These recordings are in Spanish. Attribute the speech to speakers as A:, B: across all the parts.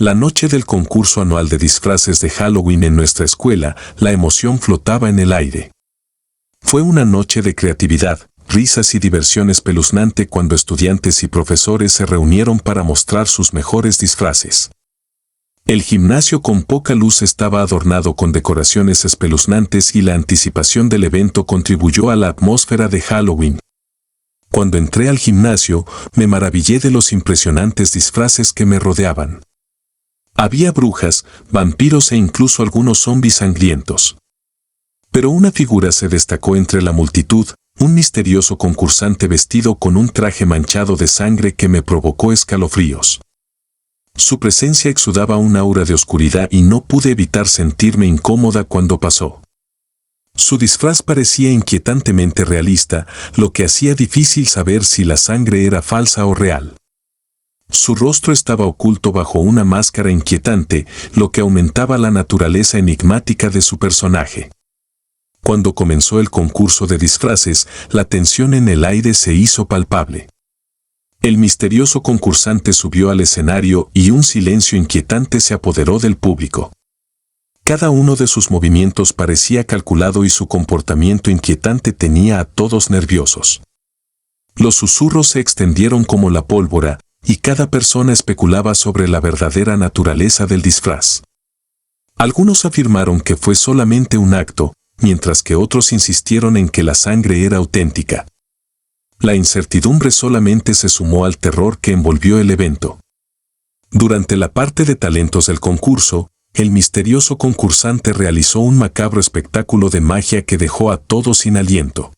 A: La noche del concurso anual de disfraces de Halloween en nuestra escuela, la emoción flotaba en el aire. Fue una noche de creatividad, risas y diversión espeluznante cuando estudiantes y profesores se reunieron para mostrar sus mejores disfraces. El gimnasio con poca luz estaba adornado con decoraciones espeluznantes y la anticipación del evento contribuyó a la atmósfera de Halloween. Cuando entré al gimnasio, me maravillé de los impresionantes disfraces que me rodeaban. Había brujas, vampiros e incluso algunos zombis sangrientos. Pero una figura se destacó entre la multitud, un misterioso concursante vestido con un traje manchado de sangre que me provocó escalofríos. Su presencia exudaba un aura de oscuridad y no pude evitar sentirme incómoda cuando pasó. Su disfraz parecía inquietantemente realista, lo que hacía difícil saber si la sangre era falsa o real. Su rostro estaba oculto bajo una máscara inquietante, lo que aumentaba la naturaleza enigmática de su personaje. Cuando comenzó el concurso de disfraces, la tensión en el aire se hizo palpable. El misterioso concursante subió al escenario y un silencio inquietante se apoderó del público. Cada uno de sus movimientos parecía calculado y su comportamiento inquietante tenía a todos nerviosos. Los susurros se extendieron como la pólvora, y cada persona especulaba sobre la verdadera naturaleza del disfraz. Algunos afirmaron que fue solamente un acto, mientras que otros insistieron en que la sangre era auténtica. La incertidumbre solamente se sumó al terror que envolvió el evento. Durante la parte de talentos del concurso, el misterioso concursante realizó un macabro espectáculo de magia que dejó a todos sin aliento.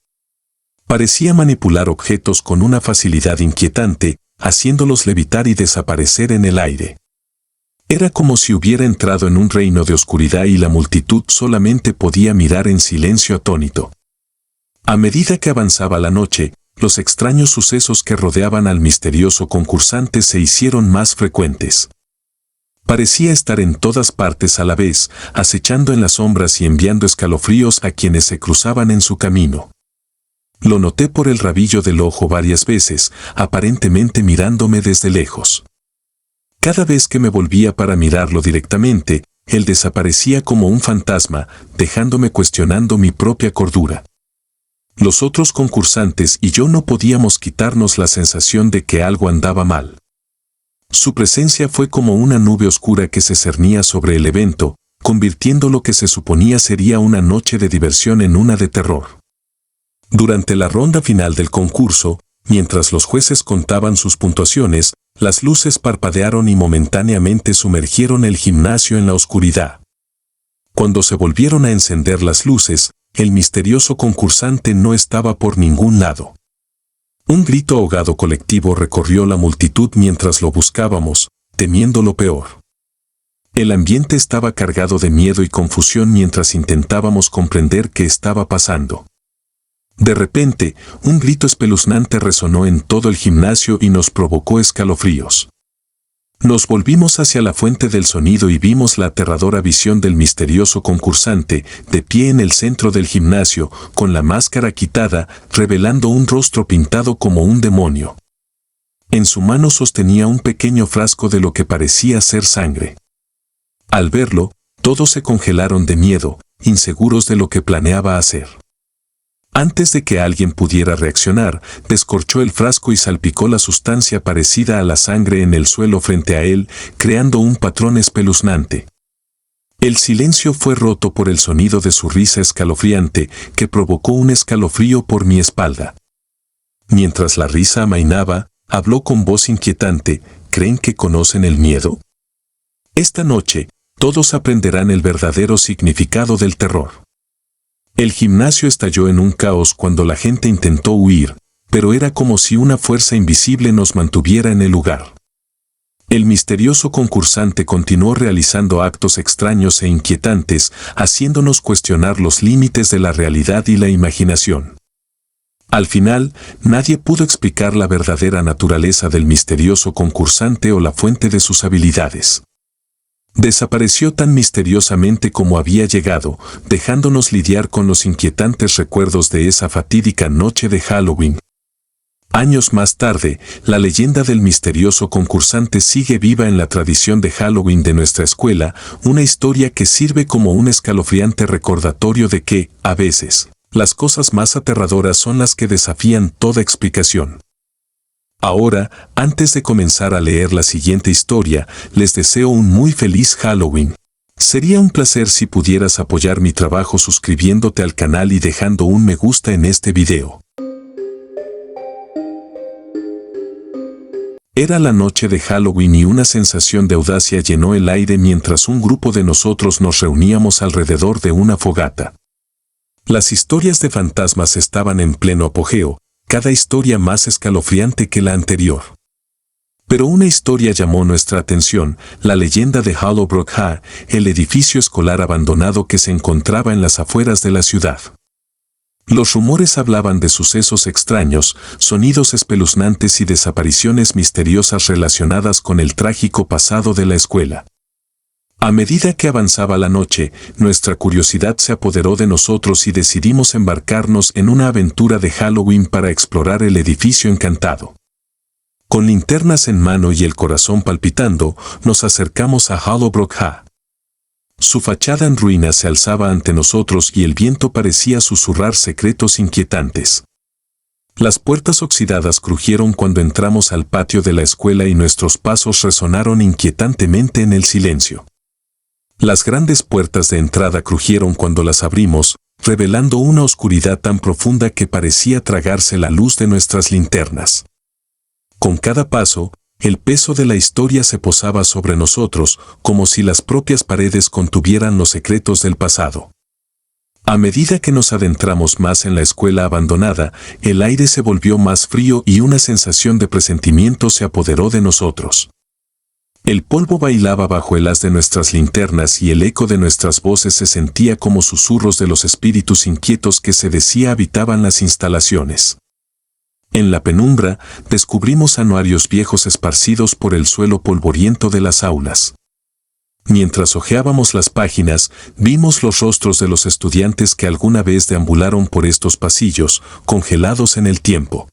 A: Parecía manipular objetos con una facilidad inquietante, haciéndolos levitar y desaparecer en el aire. Era como si hubiera entrado en un reino de oscuridad y la multitud solamente podía mirar en silencio atónito. A medida que avanzaba la noche, los extraños sucesos que rodeaban al misterioso concursante se hicieron más frecuentes. Parecía estar en todas partes a la vez, acechando en las sombras y enviando escalofríos a quienes se cruzaban en su camino. Lo noté por el rabillo del ojo varias veces, aparentemente mirándome desde lejos. Cada vez que me volvía para mirarlo directamente, él desaparecía como un fantasma, dejándome cuestionando mi propia cordura. Los otros concursantes y yo no podíamos quitarnos la sensación de que algo andaba mal. Su presencia fue como una nube oscura que se cernía sobre el evento, convirtiendo lo que se suponía sería una noche de diversión en una de terror. Durante la ronda final del concurso, mientras los jueces contaban sus puntuaciones, las luces parpadearon y momentáneamente sumergieron el gimnasio en la oscuridad. Cuando se volvieron a encender las luces, el misterioso concursante no estaba por ningún lado. Un grito ahogado colectivo recorrió la multitud mientras lo buscábamos, temiendo lo peor. El ambiente estaba cargado de miedo y confusión mientras intentábamos comprender qué estaba pasando. De repente, un grito espeluznante resonó en todo el gimnasio y nos provocó escalofríos. Nos volvimos hacia la fuente del sonido y vimos la aterradora visión del misterioso concursante, de pie en el centro del gimnasio, con la máscara quitada, revelando un rostro pintado como un demonio. En su mano sostenía un pequeño frasco de lo que parecía ser sangre. Al verlo, todos se congelaron de miedo, inseguros de lo que planeaba hacer. Antes de que alguien pudiera reaccionar, descorchó el frasco y salpicó la sustancia parecida a la sangre en el suelo frente a él, creando un patrón espeluznante. El silencio fue roto por el sonido de su risa escalofriante, que provocó un escalofrío por mi espalda. Mientras la risa amainaba, habló con voz inquietante: ¿creen que conocen el miedo? Esta noche, todos aprenderán el verdadero significado del terror. El gimnasio estalló en un caos cuando la gente intentó huir, pero era como si una fuerza invisible nos mantuviera en el lugar. El misterioso concursante continuó realizando actos extraños e inquietantes, haciéndonos cuestionar los límites de la realidad y la imaginación. Al final, nadie pudo explicar la verdadera naturaleza del misterioso concursante o la fuente de sus habilidades. Desapareció tan misteriosamente como había llegado, dejándonos lidiar con los inquietantes recuerdos de esa fatídica noche de Halloween. Años más tarde, la leyenda del misterioso concursante sigue viva en la tradición de Halloween de nuestra escuela, una historia que sirve como un escalofriante recordatorio de que, a veces, las cosas más aterradoras son las que desafían toda explicación. Ahora, antes de comenzar a leer la siguiente historia, les deseo un muy feliz Halloween. Sería un placer si pudieras apoyar mi trabajo suscribiéndote al canal y dejando un me gusta en este video. Era la noche de Halloween y una sensación de audacia llenó el aire mientras un grupo de nosotros nos reuníamos alrededor de una fogata. Las historias de fantasmas estaban en pleno apogeo, cada historia más escalofriante que la anterior. Pero una historia llamó nuestra atención, la leyenda de Hollowbrook High, el edificio escolar abandonado que se encontraba en las afueras de la ciudad. Los rumores hablaban de sucesos extraños, sonidos espeluznantes y desapariciones misteriosas relacionadas con el trágico pasado de la escuela. A medida que avanzaba la noche, nuestra curiosidad se apoderó de nosotros y decidimos embarcarnos en una aventura de Halloween para explorar el edificio encantado. Con linternas en mano y el corazón palpitando, nos acercamos a Hollowbrook High. Su fachada en ruinas se alzaba ante nosotros y el viento parecía susurrar secretos inquietantes. Las puertas oxidadas crujieron cuando entramos al patio de la escuela y nuestros pasos resonaron inquietantemente en el silencio. Las grandes puertas de entrada crujieron cuando las abrimos, revelando una oscuridad tan profunda que parecía tragarse la luz de nuestras linternas. Con cada paso, el peso de la historia se posaba sobre nosotros, como si las propias paredes contuvieran los secretos del pasado. A medida que nos adentramos más en la escuela abandonada, el aire se volvió más frío y una sensación de presentimiento se apoderó de nosotros. El polvo bailaba bajo el haz de nuestras linternas y el eco de nuestras voces se sentía como susurros de los espíritus inquietos que se decía habitaban las instalaciones. En la penumbra, descubrimos anuarios viejos esparcidos por el suelo polvoriento de las aulas. Mientras hojeábamos las páginas, vimos los rostros de los estudiantes que alguna vez deambularon por estos pasillos, congelados en el tiempo.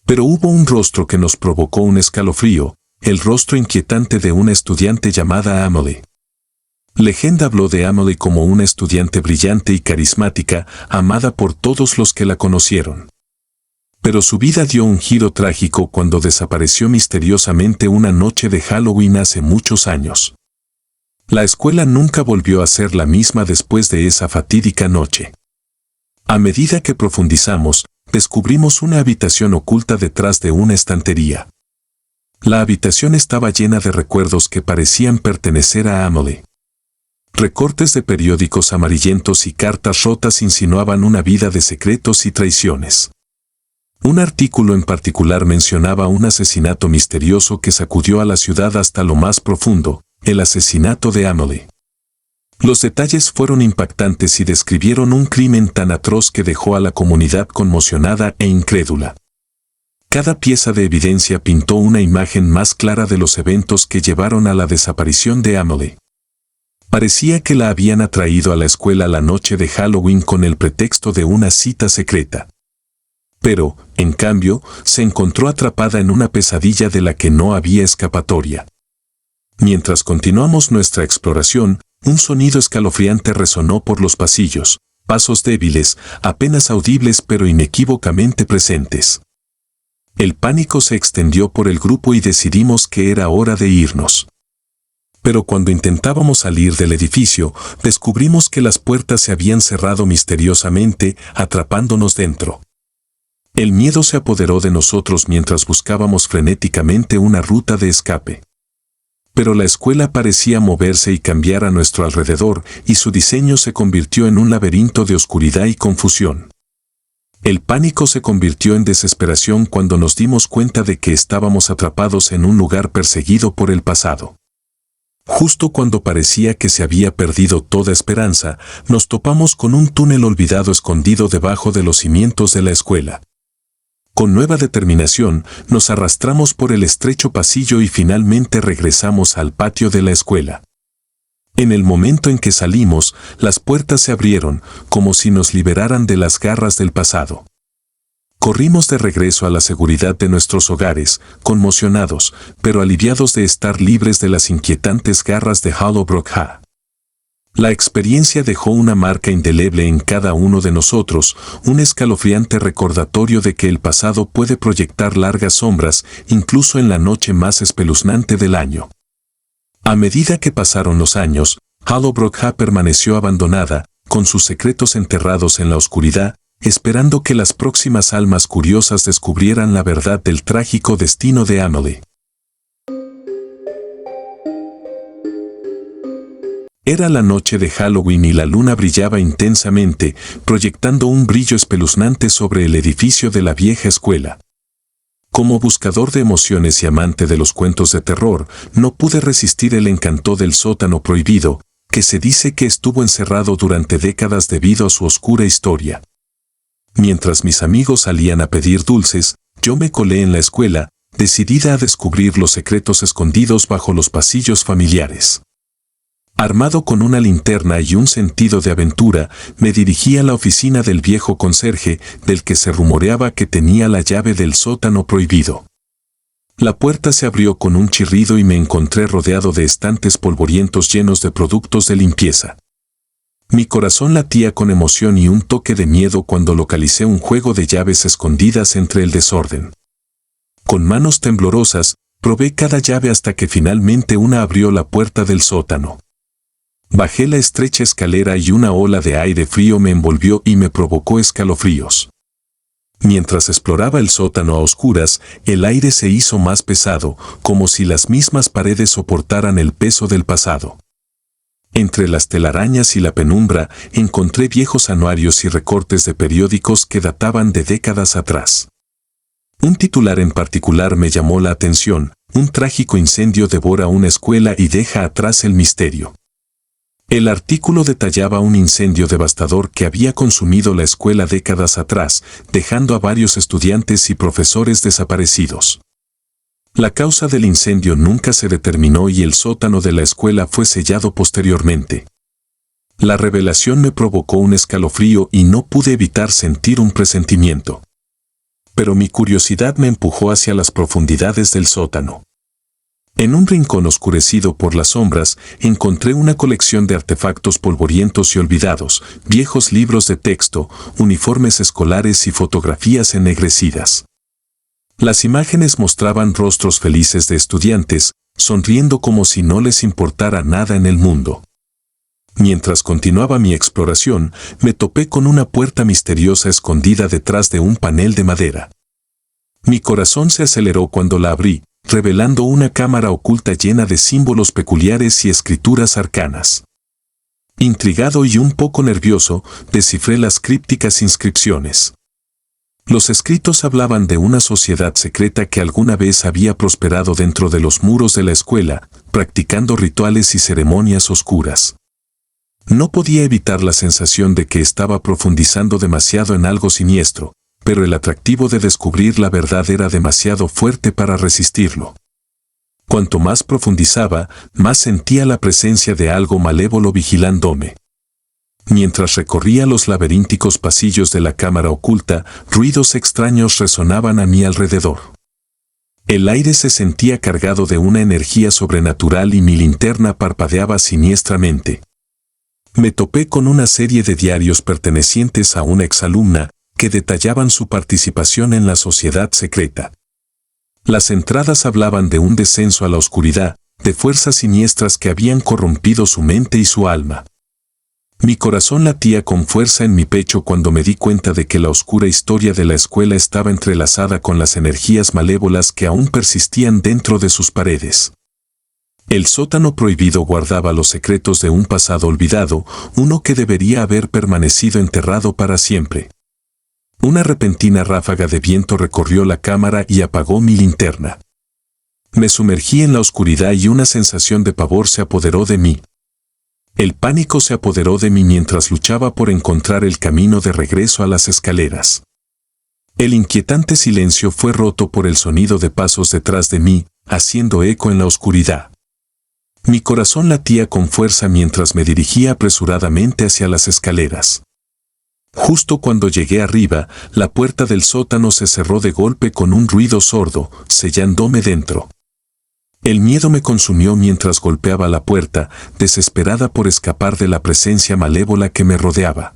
A: Pero hubo un rostro que nos provocó un escalofrío, el rostro inquietante de una estudiante llamada Amelie. Legenda habló de Amelie como una estudiante brillante y carismática, amada por todos los que la conocieron. Pero su vida dio un giro trágico cuando desapareció misteriosamente una noche de Halloween hace muchos años. La escuela nunca volvió a ser la misma después de esa fatídica noche. A medida que profundizamos, descubrimos una habitación oculta detrás de una estantería. La habitación estaba llena de recuerdos que parecían pertenecer a Amelie. Recortes de periódicos amarillentos y cartas rotas insinuaban una vida de secretos y traiciones. Un artículo en particular mencionaba un asesinato misterioso que sacudió a la ciudad hasta lo más profundo, el asesinato de Amelie. Los detalles fueron impactantes y describieron un crimen tan atroz que dejó a la comunidad conmocionada e incrédula. Cada pieza de evidencia pintó una imagen más clara de los eventos que llevaron a la desaparición de Amelie. Parecía que la habían atraído a la escuela la noche de Halloween con el pretexto de una cita secreta. Pero, en cambio, se encontró atrapada en una pesadilla de la que no había escapatoria. Mientras continuamos nuestra exploración, un sonido escalofriante resonó por los pasillos, pasos débiles, apenas audibles pero inequívocamente presentes. El pánico se extendió por el grupo y decidimos que era hora de irnos. Pero cuando intentábamos salir del edificio, descubrimos que las puertas se habían cerrado misteriosamente, atrapándonos dentro. El miedo se apoderó de nosotros mientras buscábamos frenéticamente una ruta de escape. Pero la escuela parecía moverse y cambiar a nuestro alrededor, y su diseño se convirtió en un laberinto de oscuridad y confusión. El pánico se convirtió en desesperación cuando nos dimos cuenta de que estábamos atrapados en un lugar perseguido por el pasado. Justo cuando parecía que se había perdido toda esperanza, nos topamos con un túnel olvidado escondido debajo de los cimientos de la escuela. Con nueva determinación, nos arrastramos por el estrecho pasillo y finalmente regresamos al patio de la escuela. En el momento en que salimos, las puertas se abrieron, como si nos liberaran de las garras del pasado. Corrimos de regreso a la seguridad de nuestros hogares, conmocionados, pero aliviados de estar libres de las inquietantes garras de Hollowbrook Ha. La experiencia dejó una marca indeleble en cada uno de nosotros, un escalofriante recordatorio de que el pasado puede proyectar largas sombras, incluso en la noche más espeluznante del año. A medida que pasaron los años, Hollowbrook Ha permaneció abandonada, con sus secretos enterrados en la oscuridad, esperando que las próximas almas curiosas descubrieran la verdad del trágico destino de Amelie. Era la noche de Halloween y la luna brillaba intensamente, proyectando un brillo espeluznante sobre el edificio de la vieja escuela. Como buscador de emociones y amante de los cuentos de terror, no pude resistir el encanto del sótano prohibido, que se dice que estuvo encerrado durante décadas debido a su oscura historia. Mientras mis amigos salían a pedir dulces, yo me colé en la escuela, decidida a descubrir los secretos escondidos bajo los pasillos familiares. Armado con una linterna y un sentido de aventura, me dirigí a la oficina del viejo conserje, del que se rumoreaba que tenía la llave del sótano prohibido. La puerta se abrió con un chirrido y me encontré rodeado de estantes polvorientos llenos de productos de limpieza. Mi corazón latía con emoción y un toque de miedo cuando localicé un juego de llaves escondidas entre el desorden. Con manos temblorosas, probé cada llave hasta que finalmente una abrió la puerta del sótano. Bajé la estrecha escalera y una ola de aire frío me envolvió y me provocó escalofríos. Mientras exploraba el sótano a oscuras, el aire se hizo más pesado, como si las mismas paredes soportaran el peso del pasado. Entre las telarañas y la penumbra, encontré viejos anuarios y recortes de periódicos que databan de décadas atrás. Un titular en particular me llamó la atención: un trágico incendio devora una escuela y deja atrás el misterio. El artículo detallaba un incendio devastador que había consumido la escuela décadas atrás, dejando a varios estudiantes y profesores desaparecidos. La causa del incendio nunca se determinó y el sótano de la escuela fue sellado posteriormente. La revelación me provocó un escalofrío y no pude evitar sentir un presentimiento. Pero mi curiosidad me empujó hacia las profundidades del sótano. En un rincón oscurecido por las sombras, encontré una colección de artefactos polvorientos y olvidados, viejos libros de texto, uniformes escolares y fotografías ennegrecidas. Las imágenes mostraban rostros felices de estudiantes, sonriendo como si no les importara nada en el mundo. Mientras continuaba mi exploración, me topé con una puerta misteriosa escondida detrás de un panel de madera. Mi corazón se aceleró cuando la abrí, revelando una cámara oculta llena de símbolos peculiares y escrituras arcanas. Intrigado y un poco nervioso, descifré las crípticas inscripciones. Los escritos hablaban de una sociedad secreta que alguna vez había prosperado dentro de los muros de la escuela, practicando rituales y ceremonias oscuras. No podía evitar la sensación de que estaba profundizando demasiado en algo siniestro, pero el atractivo de descubrir la verdad era demasiado fuerte para resistirlo. Cuanto más profundizaba, más sentía la presencia de algo malévolo vigilándome. Mientras recorría los laberínticos pasillos de la cámara oculta, ruidos extraños resonaban a mi alrededor. El aire se sentía cargado de una energía sobrenatural y mi linterna parpadeaba siniestramente. Me topé con una serie de diarios pertenecientes a una exalumna, que detallaban su participación en la sociedad secreta. Las entradas hablaban de un descenso a la oscuridad, de fuerzas siniestras que habían corrompido su mente y su alma. Mi corazón latía con fuerza en mi pecho cuando me di cuenta de que la oscura historia de la escuela estaba entrelazada con las energías malévolas que aún persistían dentro de sus paredes. El sótano prohibido guardaba los secretos de un pasado olvidado, uno que debería haber permanecido enterrado para siempre. Una repentina ráfaga de viento recorrió la cámara y apagó mi linterna. Me sumergí en la oscuridad y una sensación de pavor se apoderó de mí. El pánico se apoderó de mí mientras luchaba por encontrar el camino de regreso a las escaleras. El inquietante silencio fue roto por el sonido de pasos detrás de mí, haciendo eco en la oscuridad. Mi corazón latía con fuerza mientras me dirigía apresuradamente hacia las escaleras. Justo cuando llegué arriba, la puerta del sótano se cerró de golpe con un ruido sordo, sellándome dentro. El miedo me consumió mientras golpeaba la puerta, desesperada por escapar de la presencia malévola que me rodeaba.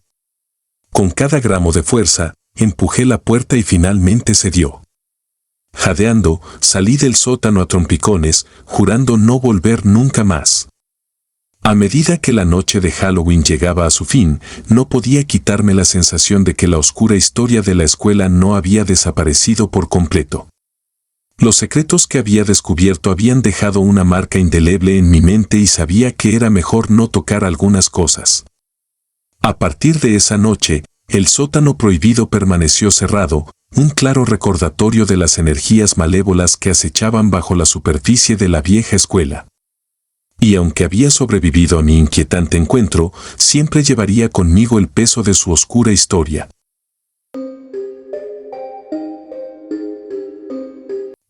A: Con cada gramo de fuerza, empujé la puerta y finalmente cedió. Jadeando, salí del sótano a trompicones, jurando no volver nunca más. A medida que la noche de Halloween llegaba a su fin, no podía quitarme la sensación de que la oscura historia de la escuela no había desaparecido por completo. Los secretos que había descubierto habían dejado una marca indeleble en mi mente y sabía que era mejor no tocar algunas cosas. A partir de esa noche, el sótano prohibido permaneció cerrado, un claro recordatorio de las energías malévolas que acechaban bajo la superficie de la vieja escuela. Y aunque había sobrevivido a mi inquietante encuentro, siempre llevaría conmigo el peso de su oscura historia.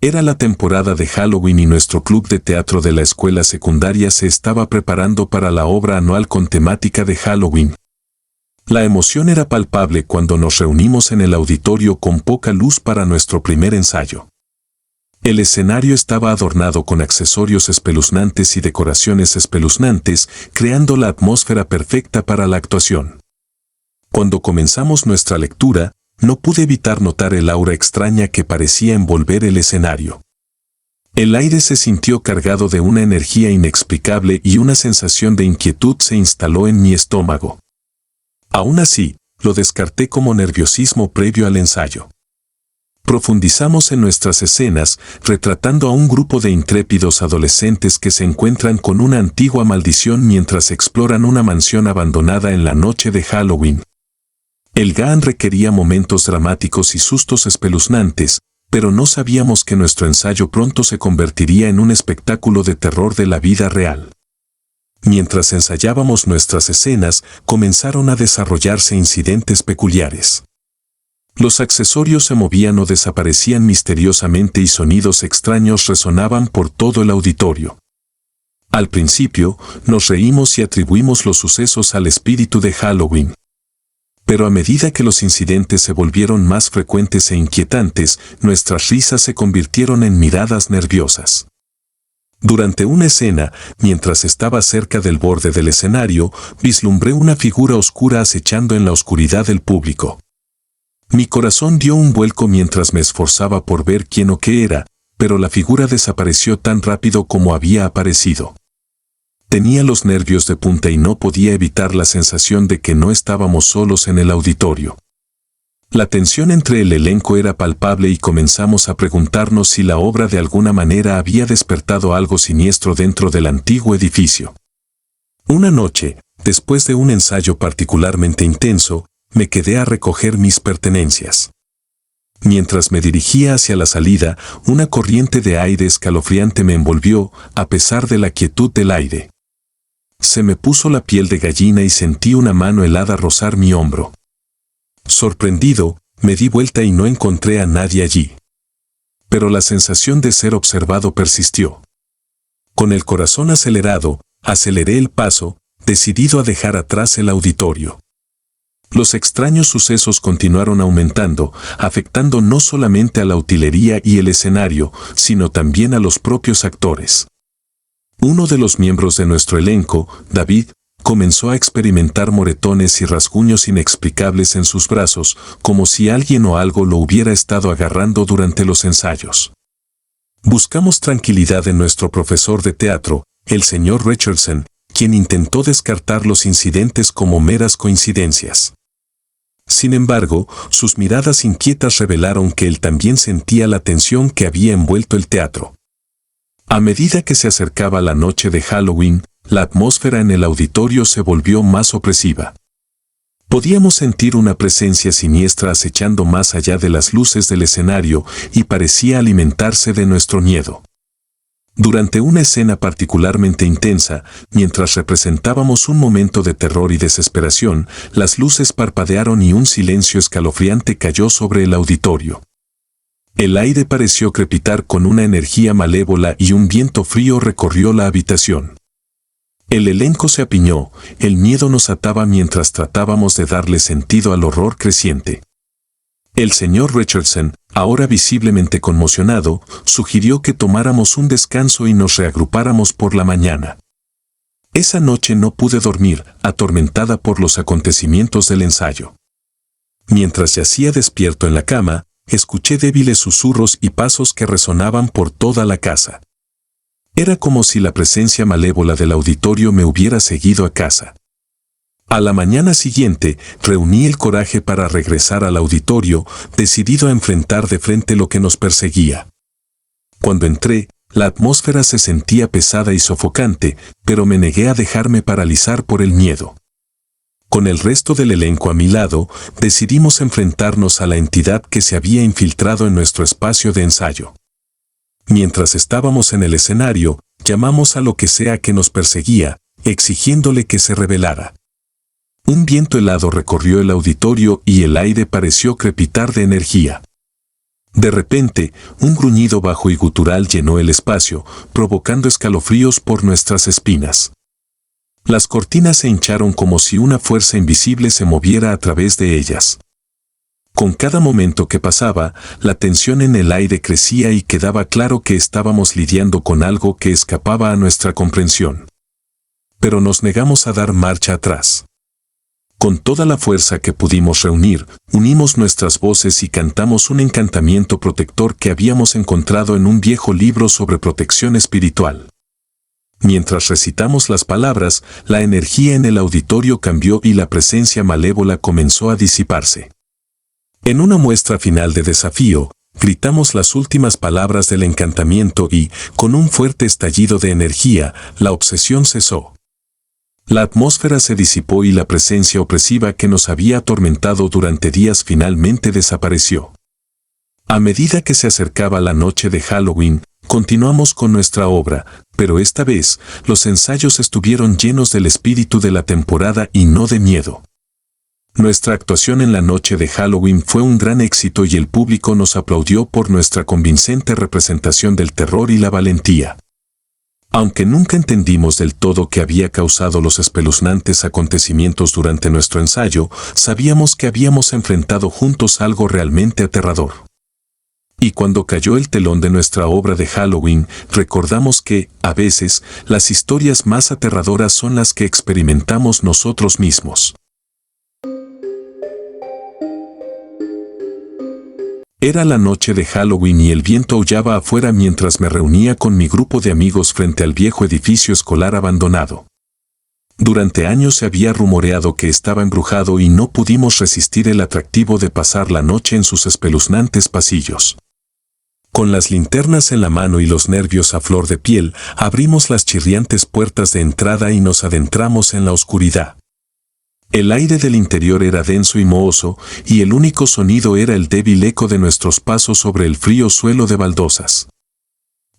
A: Era la temporada de Halloween y nuestro club de teatro de la escuela secundaria se estaba preparando para la obra anual con temática de Halloween. La emoción era palpable cuando nos reunimos en el auditorio con poca luz para nuestro primer ensayo. El escenario estaba adornado con accesorios espeluznantes y decoraciones espeluznantes, creando la atmósfera perfecta para la actuación. Cuando comenzamos nuestra lectura, no pude evitar notar el aura extraña que parecía envolver el escenario. El aire se sintió cargado de una energía inexplicable y una sensación de inquietud se instaló en mi estómago. Aún así, lo descarté como nerviosismo previo al ensayo. Profundizamos en nuestras escenas, retratando a un grupo de intrépidos adolescentes que se encuentran con una antigua maldición mientras exploran una mansión abandonada en la noche de Halloween. El guión requería momentos dramáticos y sustos espeluznantes, pero no sabíamos que nuestro ensayo pronto se convertiría en un espectáculo de terror de la vida real. Mientras ensayábamos nuestras escenas, comenzaron a desarrollarse incidentes peculiares. Los accesorios se movían o desaparecían misteriosamente y sonidos extraños resonaban por todo el auditorio. Al principio, nos reímos y atribuimos los sucesos al espíritu de Halloween. Pero a medida que los incidentes se volvieron más frecuentes e inquietantes, nuestras risas se convirtieron en miradas nerviosas. Durante una escena, mientras estaba cerca del borde del escenario, vislumbré una figura oscura acechando en la oscuridad del público. Mi corazón dio un vuelco mientras me esforzaba por ver quién o qué era, pero la figura desapareció tan rápido como había aparecido. Tenía los nervios de punta y no podía evitar la sensación de que no estábamos solos en el auditorio. La tensión entre el elenco era palpable y comenzamos a preguntarnos si la obra de alguna manera había despertado algo siniestro dentro del antiguo edificio. Una noche, después de un ensayo particularmente intenso, me quedé a recoger mis pertenencias. Mientras me dirigía hacia la salida, una corriente de aire escalofriante me envolvió, a pesar de la quietud del aire. Se me puso la piel de gallina y sentí una mano helada rozar mi hombro. Sorprendido, me di vuelta y no encontré a nadie allí. Pero la sensación de ser observado persistió. Con el corazón acelerado, aceleré el paso, decidido a dejar atrás el auditorio. Los extraños sucesos continuaron aumentando, afectando no solamente a la utilería y el escenario, sino también a los propios actores. Uno de los miembros de nuestro elenco, David, comenzó a experimentar moretones y rasguños inexplicables en sus brazos, como si alguien o algo lo hubiera estado agarrando durante los ensayos. Buscamos tranquilidad en nuestro profesor de teatro, el señor Richardson, quien intentó descartar los incidentes como meras coincidencias. Sin embargo, sus miradas inquietas revelaron que él también sentía la tensión que había envuelto el teatro. A medida que se acercaba la noche de Halloween, la atmósfera en el auditorio se volvió más opresiva. Podíamos sentir una presencia siniestra acechando más allá de las luces del escenario y parecía alimentarse de nuestro miedo. Durante una escena particularmente intensa, mientras representábamos un momento de terror y desesperación, las luces parpadearon y un silencio escalofriante cayó sobre el auditorio. El aire pareció crepitar con una energía malévola y un viento frío recorrió la habitación. El elenco se apiñó, el miedo nos ataba mientras tratábamos de darle sentido al horror creciente. El señor Richardson, ahora visiblemente conmocionado, sugirió que tomáramos un descanso y nos reagrupáramos por la mañana. Esa noche no pude dormir, atormentada por los acontecimientos del ensayo. Mientras yacía despierto en la cama, escuché débiles susurros y pasos que resonaban por toda la casa. Era como si la presencia malévola del auditorio me hubiera seguido a casa. A la mañana siguiente, reuní el coraje para regresar al auditorio, decidido a enfrentar de frente lo que nos perseguía. Cuando entré, la atmósfera se sentía pesada y sofocante, pero me negué a dejarme paralizar por el miedo. Con el resto del elenco a mi lado, decidimos enfrentarnos a la entidad que se había infiltrado en nuestro espacio de ensayo. Mientras estábamos en el escenario, llamamos a lo que sea que nos perseguía, exigiéndole que se rebelara. Un viento helado recorrió el auditorio y el aire pareció crepitar de energía. De repente, un gruñido bajo y gutural llenó el espacio, provocando escalofríos por nuestras espinas. Las cortinas se hincharon como si una fuerza invisible se moviera a través de ellas. Con cada momento que pasaba, la tensión en el aire crecía y quedaba claro que estábamos lidiando con algo que escapaba a nuestra comprensión. Pero nos negamos a dar marcha atrás. Con toda la fuerza que pudimos reunir, unimos nuestras voces y cantamos un encantamiento protector que habíamos encontrado en un viejo libro sobre protección espiritual. Mientras recitamos las palabras, la energía en el auditorio cambió y la presencia malévola comenzó a disiparse. En una muestra final de desafío, gritamos las últimas palabras del encantamiento y, con un fuerte estallido de energía, la obsesión cesó. La atmósfera se disipó y la presencia opresiva que nos había atormentado durante días finalmente desapareció. A medida que se acercaba la noche de Halloween, continuamos con nuestra obra, pero esta vez, los ensayos estuvieron llenos del espíritu de la temporada y no de miedo. Nuestra actuación en la noche de Halloween fue un gran éxito y el público nos aplaudió por nuestra convincente representación del terror y la valentía. Aunque nunca entendimos del todo qué había causado los espeluznantes acontecimientos durante nuestro ensayo, sabíamos que habíamos enfrentado juntos algo realmente aterrador. Y cuando cayó el telón de nuestra obra de Halloween, recordamos que, a veces, las historias más aterradoras son las que experimentamos nosotros mismos. Era la noche de Halloween y el viento aullaba afuera mientras me reunía con mi grupo de amigos frente al viejo edificio escolar abandonado. Durante años se había rumoreado que estaba embrujado y no pudimos resistir el atractivo de pasar la noche en sus espeluznantes pasillos. Con las linternas en la mano y los nervios a flor de piel, abrimos las chirriantes puertas de entrada y nos adentramos en la oscuridad. El aire del interior era denso y mohoso, y el único sonido era el débil eco de nuestros pasos sobre el frío suelo de baldosas.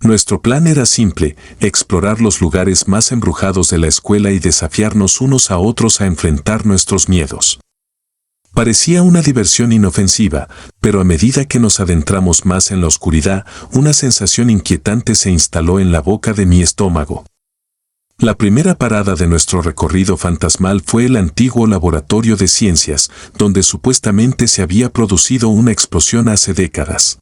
A: Nuestro plan era simple, explorar los lugares más embrujados de la escuela y desafiarnos unos a otros a enfrentar nuestros miedos. Parecía una diversión inofensiva, pero a medida que nos adentramos más en la oscuridad, una sensación inquietante se instaló en la boca de mi estómago. La primera parada de nuestro recorrido fantasmal fue el antiguo laboratorio de ciencias, donde supuestamente se había producido una explosión hace décadas.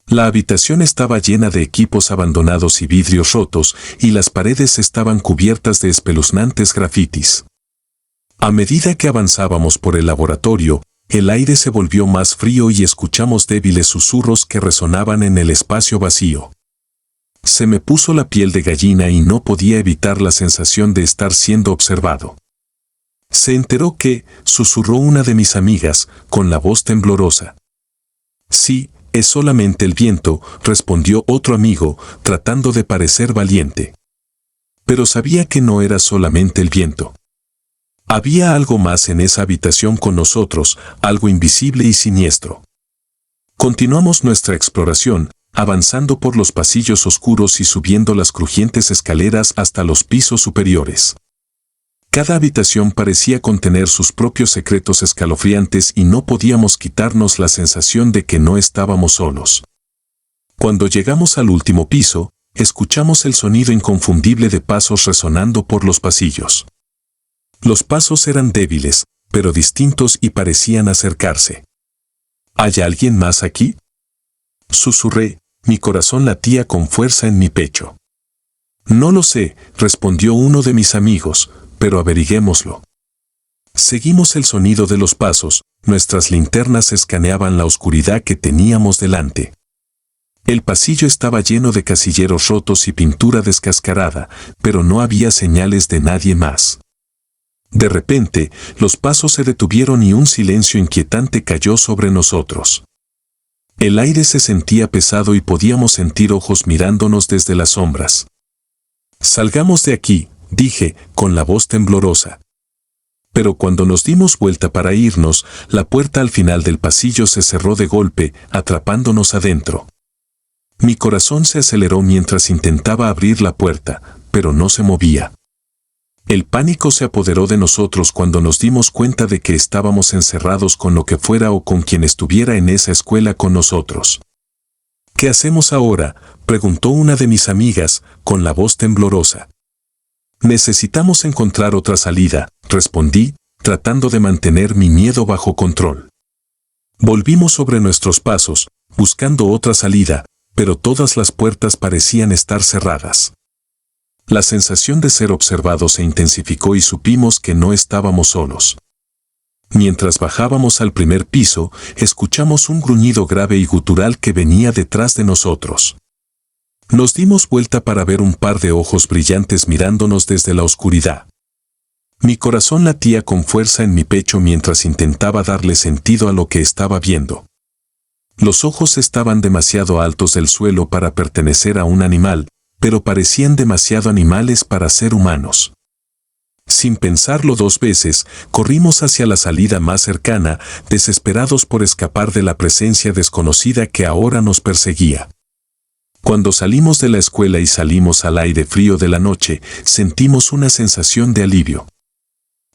A: La habitación estaba llena de equipos abandonados y vidrios rotos, y las paredes estaban cubiertas de espeluznantes grafitis. A medida que avanzábamos por el laboratorio, el aire se volvió más frío y escuchamos débiles susurros que resonaban en el espacio vacío. Se me puso la piel de gallina y no podía evitar la sensación de estar siendo observado. Se enteró que, susurró una de mis amigas, con la voz temblorosa. Sí, es solamente el viento, respondió otro amigo, tratando de parecer valiente. Pero sabía que no era solamente el viento. Había algo más en esa habitación con nosotros, algo invisible y siniestro. Continuamos nuestra exploración, avanzando por los pasillos oscuros y subiendo las crujientes escaleras hasta los pisos superiores. Cada habitación parecía contener sus propios secretos escalofriantes y no podíamos quitarnos la sensación de que no estábamos solos. Cuando llegamos al último piso, escuchamos el sonido inconfundible de pasos resonando por los pasillos. Los pasos eran débiles, pero distintos y parecían acercarse. ¿Hay alguien más aquí?, susurré, mi corazón latía con fuerza en mi pecho. No lo sé, respondió uno de mis amigos, pero averiguémoslo. Seguimos el sonido de los pasos, nuestras linternas escaneaban la oscuridad que teníamos delante. El pasillo estaba lleno de casilleros rotos y pintura descascarada, pero no había señales de nadie más. De repente, los pasos se detuvieron y un silencio inquietante cayó sobre nosotros. El aire se sentía pesado y podíamos sentir ojos mirándonos desde las sombras. «Salgamos de aquí», dije, con la voz temblorosa. Pero cuando nos dimos vuelta para irnos, la puerta al final del pasillo se cerró de golpe, atrapándonos adentro. Mi corazón se aceleró mientras intentaba abrir la puerta, pero no se movía. El pánico se apoderó de nosotros cuando nos dimos cuenta de que estábamos encerrados con lo que fuera o con quien estuviera en esa escuela con nosotros. «¿Qué hacemos ahora?», preguntó una de mis amigas, con la voz temblorosa. «Necesitamos encontrar otra salida», respondí, tratando de mantener mi miedo bajo control. Volvimos sobre nuestros pasos, buscando otra salida, pero todas las puertas parecían estar cerradas. La sensación de ser observados se intensificó y supimos que no estábamos solos. Mientras bajábamos al primer piso, escuchamos un gruñido grave y gutural que venía detrás de nosotros. Nos dimos vuelta para ver un par de ojos brillantes mirándonos desde la oscuridad. Mi corazón latía con fuerza en mi pecho mientras intentaba darle sentido a lo que estaba viendo. Los ojos estaban demasiado altos del suelo para pertenecer a un animal, pero parecían demasiado animales para ser humanos. Sin pensarlo dos veces, corrimos hacia la salida más cercana, desesperados por escapar de la presencia desconocida que ahora nos perseguía. Cuando salimos de la escuela y salimos al aire frío de la noche, sentimos una sensación de alivio.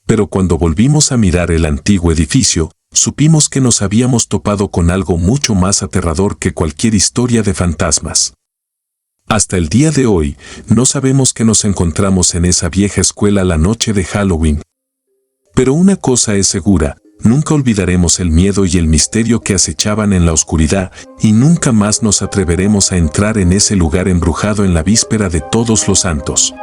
A: Pero cuando volvimos a mirar el antiguo edificio, supimos que nos habíamos topado con algo mucho más aterrador que cualquier historia de fantasmas. Hasta el día de hoy, no sabemos qué nos encontramos en esa vieja escuela la noche de Halloween. Pero una cosa es segura, nunca olvidaremos el miedo y el misterio que acechaban en la oscuridad, y nunca más nos atreveremos a entrar en ese lugar embrujado en la víspera de Todos los Santos.